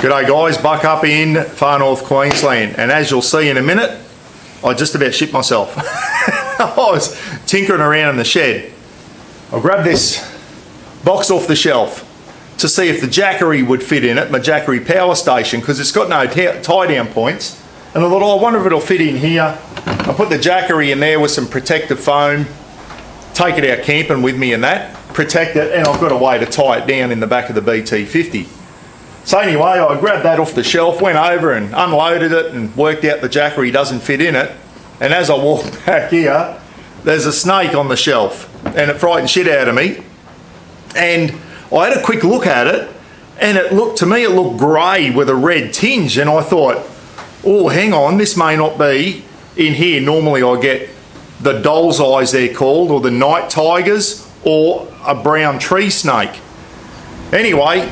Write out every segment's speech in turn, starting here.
G'day guys, Buck up in far north Queensland, and as you'll see in a minute, I just about shit myself. I was tinkering around in the shed. I grabbed this box off the shelf to see if the Jackery would fit in it, my Jackery power station, because it's got no tie down points. And I thought, oh, I wonder if it'll fit in here. I put the Jackery in there with some protective foam, take it out camping with me and that, protect it, and I've got a way to tie it down in the back of the BT50. So anyway, I grabbed that off the shelf, went over and unloaded it and worked out the Jackery doesn't fit in it. And as I walked back here, there's a snake on the shelf and it frightened shit out of me. And I had a quick look at it and it looked grey with a red tinge, and I thought, oh, hang on, this may not be in here. Normally I get the doll's eyes, they're called, or the night tigers, or a brown tree snake. Anyway,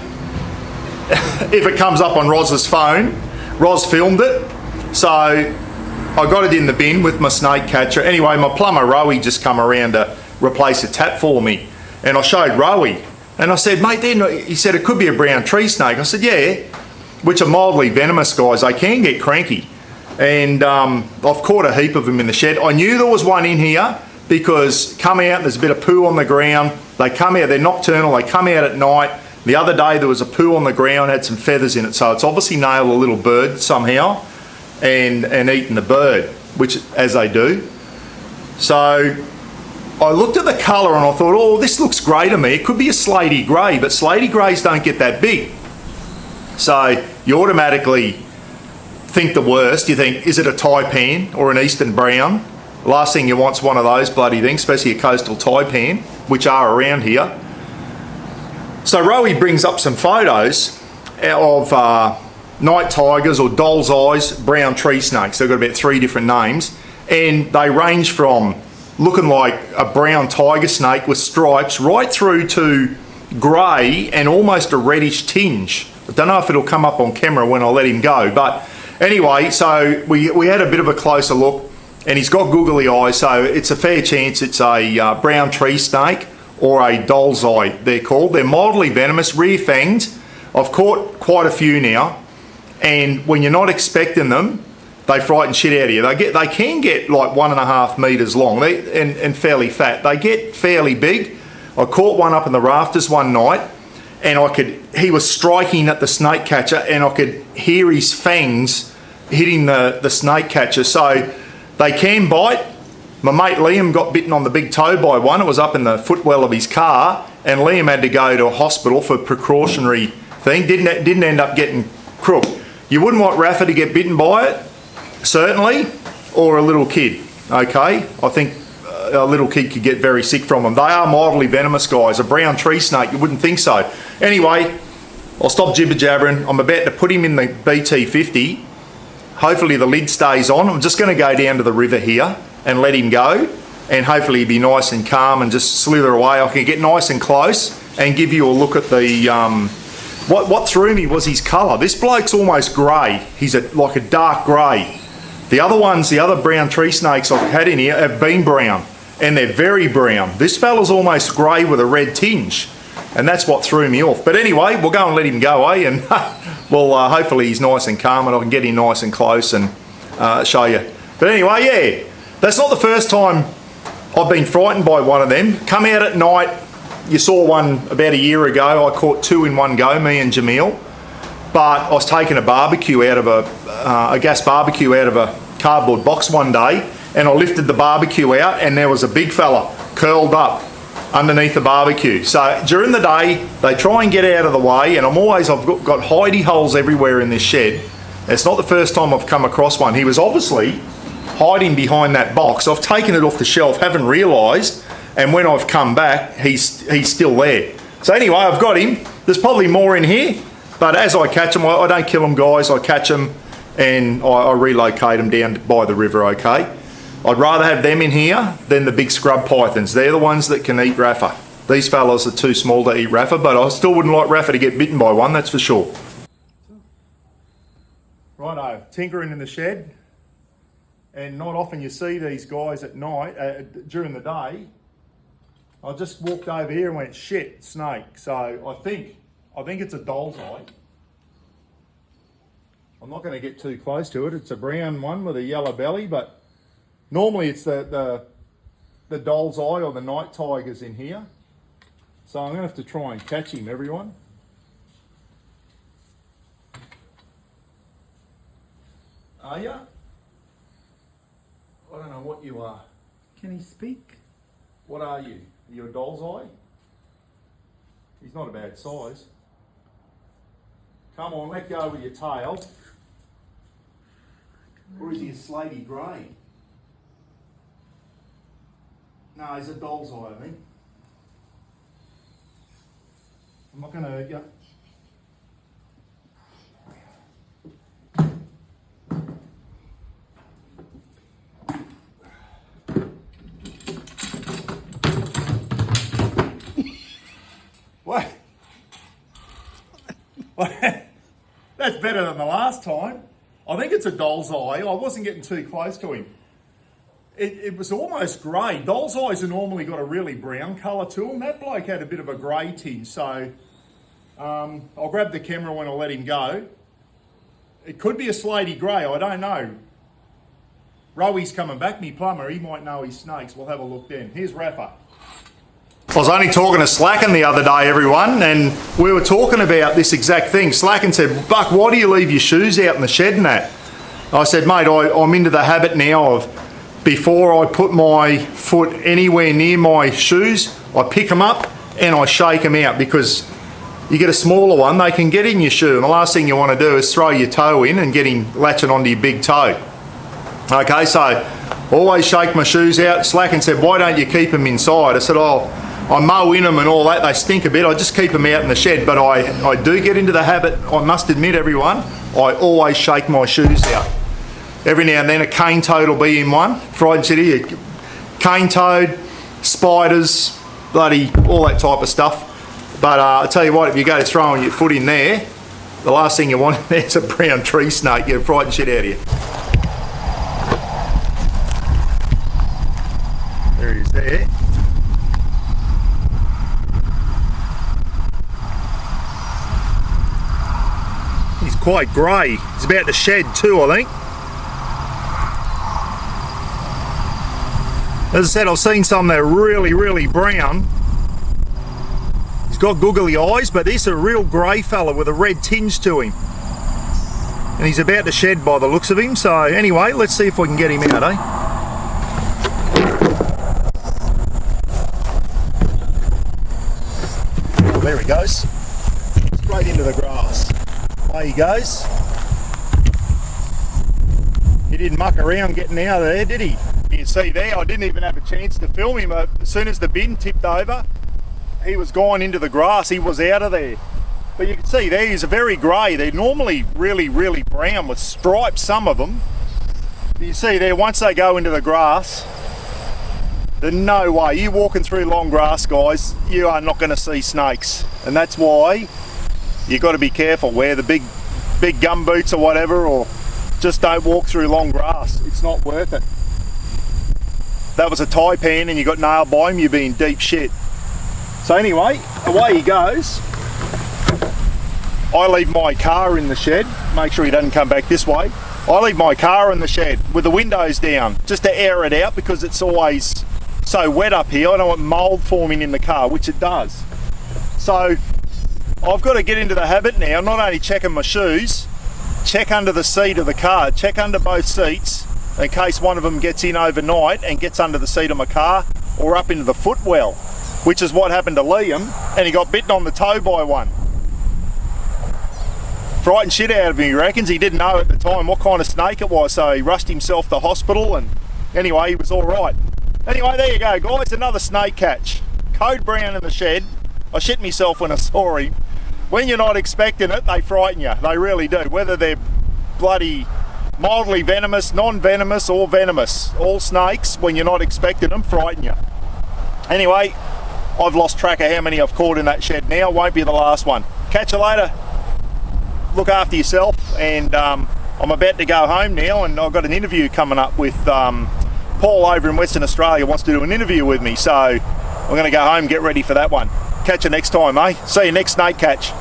if it comes up on Roz's phone, Roz filmed it, so I got it in the bin with my snake catcher. Anyway, my plumber Rowie just come around to replace a tap for me, and I showed Rowie, and I said, mate, he said it could be a brown tree snake. I said, yeah, which are mildly venomous, guys. They can get cranky, and I've caught a heap of them in the shed. I knew there was one in here because come out and there's a bit of poo on the ground. They come out, they're nocturnal, they come out at night. The other day there was a poo on the ground, had some feathers in it, so it's obviously nailed a little bird somehow and eaten the bird, which as they do. So I looked at the colour and I thought, oh, this looks grey to me. It could be a slaty grey, but slaty greys don't get that big. So you automatically think the worst. You think, is it a taipan or an eastern brown? The last thing you want is one of those bloody things, especially a coastal taipan, which are around here. So Rowie brings up some photos of night tigers or doll's eyes, brown tree snakes. They've got about 3 different names, and they range from looking like a brown tiger snake with stripes right through to grey and almost a reddish tinge. I don't know if it'll come up on camera when I let him go, but anyway, so we had a bit of a closer look, and he's got googly eyes, so it's a fair chance it's a brown tree snake or a doll's eye, they're called. They're mildly venomous, rear-fanged. I've caught quite a few now, and when you're not expecting them, they frighten shit out of you. They can get like 1.5 metres long and fairly fat. They get fairly big. I caught one up in the rafters one night, and he was striking at the snake catcher, and I could hear his fangs hitting the snake catcher. So they can bite. My mate Liam got bitten on the big toe by one. It was up in the footwell of his car, and Liam had to go to a hospital for precautionary thing. Didn't end up getting crook. You wouldn't want Rafa to get bitten by it, certainly, or a little kid, okay? I think a little kid could get very sick from them. They are mildly venomous, guys. A brown tree snake, you wouldn't think so. Anyway, I'll stop jibber-jabbering. I'm about to put him in the BT50. Hopefully the lid stays on. I'm just going to go down to the river here and let him go, and hopefully he'll be nice and calm and just slither away. I can get nice and close and give you a look at the what threw me was his colour. This bloke's almost grey. He's like a dark grey. The other brown tree snakes I've had in here have been brown, and they're very brown. This fella's almost grey with a red tinge, and that's what threw me off. But anyway, we'll go and let him go, and well, hopefully he's nice and calm and I can get him nice and close and show you. But anyway, yeah, that's not the first time I've been frightened by one of them. Come out at night. You saw one about a year ago. I caught 2 in one go, me and Jamil. But I was taking a barbecue out of a gas barbecue out of a cardboard box one day, and I lifted the barbecue out, and there was a big fella curled up underneath the barbecue. So during the day, they try and get out of the way, and I've got hidey holes everywhere in this shed. It's not the first time I've come across one. He was obviously hiding behind that box. I've taken it off the shelf, haven't realised, and when I've come back, he's still there. So anyway, I've got him. There's probably more in here, but as I catch them, I don't kill them, guys. I catch them and I relocate them down by the river, okay? I'd rather have them in here than the big scrub pythons. They're the ones that can eat Rafa. These fellas are too small to eat Rafa, but I still wouldn't like Rafa to get bitten by one, that's for sure. Righto, tinkering in the shed. And not often you see these guys at night, during the day. I just walked over here and went, shit, snake. So I think it's a doll's eye. I'm not going to get too close to it. It's a brown one with a yellow belly, but normally it's the doll's eye or the night tiger's in here. So I'm going to have to try and catch him, everyone. Are you? I don't know what you are. Can he speak? What are you? Are you a doll's eye? He's not a bad size. Come on, let go with your tail. Or is he a slaty grey? No, he's a doll's eye, I think. I'm not going to hurt you. What? That's better than the last time. I think it's a doll's eye. I wasn't getting too close to him. It was almost grey. Doll's eyes are normally got a really brown colour to them. That bloke had a bit of a grey tinge, so I'll grab the camera when I let him go. It could be a slaty grey, I don't know. Rowy's coming back, me plumber. He might know his snakes. We'll have a look then. Here's Rafa. I was only talking to Slacken the other day, everyone, and we were talking about this exact thing. Slacken said, Buck, why do you leave your shoes out in the shed and that? I said, mate, I'm into the habit now of before I put my foot anywhere near my shoes, I pick them up and I shake them out, because you get a smaller one, they can get in your shoe, and the last thing you want to do is throw your toe in and get him latching onto your big toe. Okay, so always shake my shoes out. Slacken said, why don't you keep them inside? I said, oh, I mow in them and all that, they stink a bit, I just keep them out in the shed, but I do get into the habit, I must admit, everyone, I always shake my shoes out. Every now and then a cane toad will be in one, fried city, cane toad, spiders, bloody, all that type of stuff. But I tell you what, if you go throwing your foot in there, the last thing you want in there is a brown tree snake, you'll frighten shit out of you. There he is there. He's quite grey. He's about to shed too, I think. As I said, I've seen some that are really, really brown. He's got googly eyes, but this is a real grey fella with a red tinge to him. And he's about to shed by the looks of him. So anyway, let's see if we can get him out, eh? Oh, there he goes. Straight into the grass. There he goes. He didn't muck around getting out of there, did he? You can see there, I didn't even have a chance to film him. As soon as the bin tipped over, he was gone into the grass. He was out of there. But you can see there, he's a very grey. They're normally really, really brown with stripes, some of them. But you see there, once they go into the grass, there's no way. You walking through long grass, guys, you are not going to see snakes. And that's why you've got to be careful. Wear the big gum boots or whatever, or just don't walk through long grass. It's not worth it. If that was a taipan and you got nailed by him, you'd be in deep shit. So anyway, away he goes. I leave my car in the shed. Make sure he doesn't come back this way. I leave my car in the shed with the windows down just to air it out, because it's always so wet up here. I don't want mould forming in the car, which it does. So I've got to get into the habit now, not only checking my shoes, check under the seat of the car, check under both seats, in case one of them gets in overnight and gets under the seat of my car or up into the footwell, which is what happened to Liam, and he got bitten on the toe by one. Frightened shit out of him, he reckons. He didn't know at the time what kind of snake it was, so he rushed himself to hospital, and anyway, he was all right. Anyway, there you go, guys, another snake catch. Code brown in the shed. I shit myself when I saw him. When you're not expecting it, they frighten you. They really do. Whether they're bloody mildly venomous, non-venomous, or venomous. All snakes, when you're not expecting them, frighten you. Anyway, I've lost track of how many I've caught in that shed now. Won't be the last one. Catch you later. Look after yourself. And I'm about to go home now, and I've got an interview coming up with Paul over in Western Australia. Wants to do an interview with me, so I'm going to go home and get ready for that one. Catch you next time, eh? See you next snake catch.